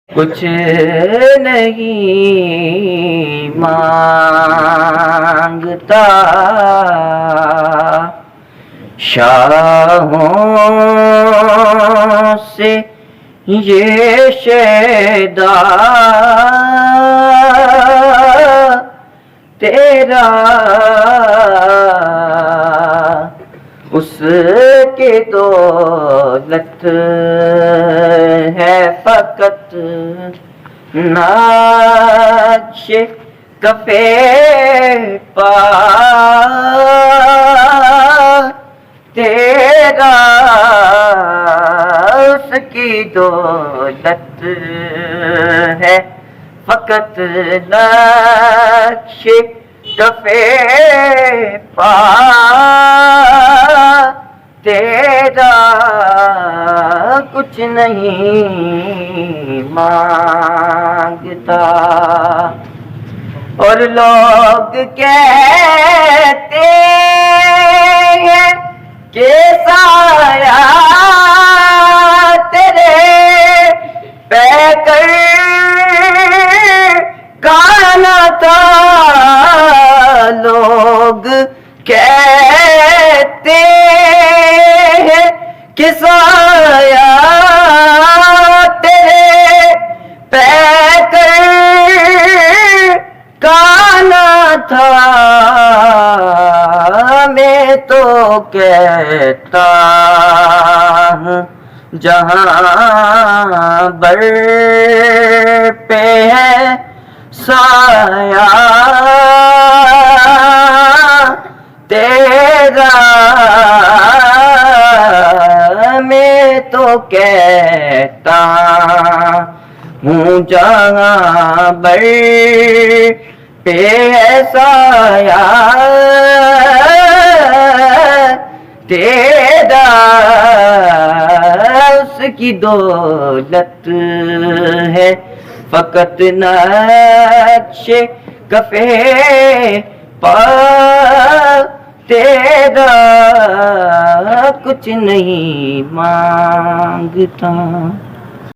کچھ نہیں مانگتا شاہوں سے یہ شیدا تیرا اس کی دولت ہے فقط نقش کفے پا تیرا اس کی دولت ہے فقط نقش کفے پا تیرا کچھ نہیں مانگتا اور لوگ کہتے ہیں کہ سایہ تیرے پیکر گانا تھا لوگ کہتے ہیں کہ سایہ تیرے پیکر گانا تھا میں تو کہتا ہوں جہاں بر پہ ہے سایہ تیرا میں تو کہتا ہوں جہاں بر پہ ہے سایہ تیرا اس کی دولت ہے فقط نقش کفے پا تیرا کچھ نہیں مانگتا